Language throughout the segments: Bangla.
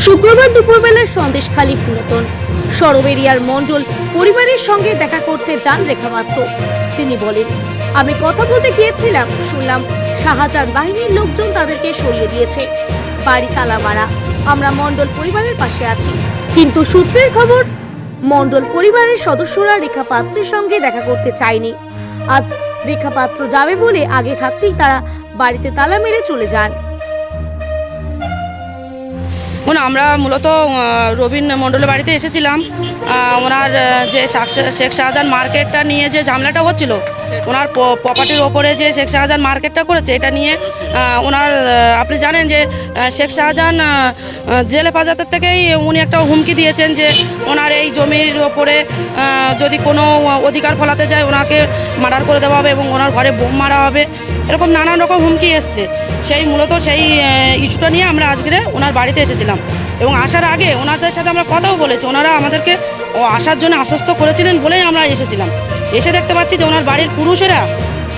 শুক্রবার দুপুরবেলার সন্দেশখালী পুরাতন সরবেরিয়ার মণ্ডল পরিবারের সঙ্গে দেখা করতে যান রেখা পাত্র। তিনি বলেন, আমি কথা বলতে গিয়েছিলাম, শুনলাম শাহজাহান বাহিনীর লোকজন তাদেরকে সরিয়ে দিয়েছে, বাড়ি তালা মারা। আমরা মণ্ডল পরিবারের পাশে আছি। কিন্তু সূত্রের খবর, মণ্ডল পরিবারের সদস্যরা রেখা পাত্রের সঙ্গে দেখা করতে চায়নি। আজ রেখা পাত্র যাবে বলে আগে থাকতেই তারা বাড়িতে তালা মেরে চলে যান। আমরা মূলত রবীন মণ্ডলের বাড়িতে এসেছিলাম। ওনার যে শেখ শাহজাহান মার্কেটটা নিয়ে যে ঝামেলাটা হচ্ছিল, ওনার প্রপার্টির ওপরে যে শেখ শাহজাহান মার্কেটটা করেছে, এটা নিয়ে ওনার আপনি জানেন যে শেখ শাহজাহান জেল হেফাজতের থেকেই উনি একটা হুমকি দিয়েছেন যে ওনার এই জমির ওপরে যদি কোনো অধিকার ফলাতে যায় ওনাকে মার্ডার করে দেওয়া হবে এবং ওনার ঘরে বোম মারা হবে, এরকম নানান রকম হুমকি এসছে। মূলত সেই ইস্যুটা নিয়ে আমরা আজকে ওনার বাড়িতে এসেছিলাম এবং আসার আগে ওনাদের সাথে আমরা কথাও বলেছি। ওনারা আমাদেরকে আসার জন্য আশ্বস্ত করেছিলেন বলেই আমরা এসেছিলাম। এসে দেখতে পাচ্ছি যে ওনার বাড়ির পুরুষেরা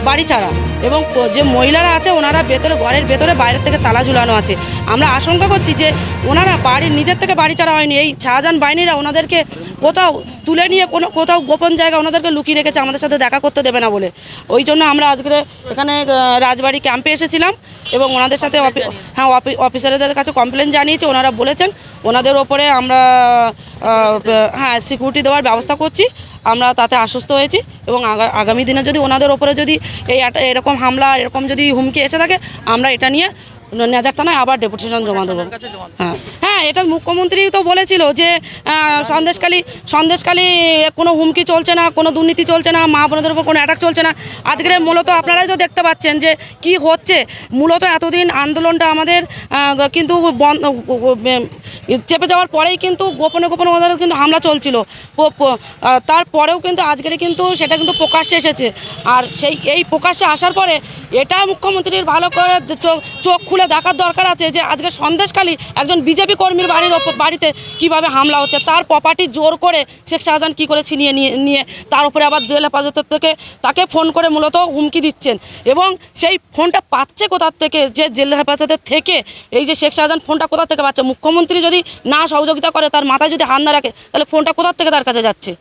বাড়ি ছাড়া এবং যে মহিলারা আছে ওনারা ঘরের ভেতরে বাইরের থেকে তালা ঝুলানো আছে। আমরা আশঙ্কা করছি যে ওনারা নিজের থেকে বাড়ি ছাড়া হয়নি, এই শাহজাহান বাহিনীরা ওনাদেরকে কোথাও তুলে নিয়ে কোথাও গোপন জায়গা ওনাদেরকে লুকিয়ে রেখেছে আমাদের সাথে দেখা করতে দেবে না বলে। ওই জন্য আমরা আজকে এখানে রাজবাড়ি ক্যাম্পে এসেছিলাম এবং ওনাদের সাথে অফিসারদের কাছে কমপ্লেন জানিয়েছি। ওনারা বলেছেন ওনাদের ওপরে আমরা সিকিউরিটি দেওয়ার ব্যবস্থা করছি। আমরা তাতে আশ্বস্ত হয়েছি এবং আগামী দিনে যদি ওনাদের ওপরে যদি এরকম হামলা এরকম যদি হুমকি এসে থাকে, আমরা এটা নিয়ে নেজার থানায় আবার ডেপুটেশন জমা দেবো। হ্যাঁ, এটা মুখ্যমন্ত্রী তো বলেছিল যে সন্দেশখালী কোনো হুমকি চলছে না, কোনো দুর্নীতি চলছে না, মা বোনদের উপর কোনো অ্যাটাক চলছে না। আজকের মূলত আপনারাই তো দেখতে পাচ্ছেন যে কি হচ্ছে। মূলত এতদিন আন্দোলনটা আমাদের কিন্তু চেপে যাওয়ার পরেই কিন্তু গোপনে গোপনে ওদের কিন্তু হামলা চলছিল। তারপরেও কিন্তু আজকের কিন্তু সেটা কিন্তু প্রকাশ্যে এসেছে। আর এই প্রকাশ্যে আসার পরে এটা মুখ্যমন্ত্রীর ভালো করে চোখ খুলে দেখার দরকার আছে যে আজকে সন্দেশখালী একজন বিজেপি কর্মীর বাড়িতে কিভাবে হামলা হচ্ছে, তার প্রপার্টি জোর করে শেখ শাহজাহান কী করে ছিনিয়ে নিয়ে তার উপরে আবার জেল হেফাজতের থেকে তাকে ফোন করে মূলত হুমকি দিচ্ছেন এবং সেই ফোনটা পাচ্ছে কোথার থেকে, যে জেল হেফাজতের থেকে এই যে শেখ শাহজাহান ফোনটা কোথা থেকে পাচ্ছে। মুখ্যমন্ত্রী যদি না সহযোগিতা করে, তার মাথায় যদি হাত না রাখে, তাহলে ফোনটা কোথার থেকে তার কাছে যাচ্ছে।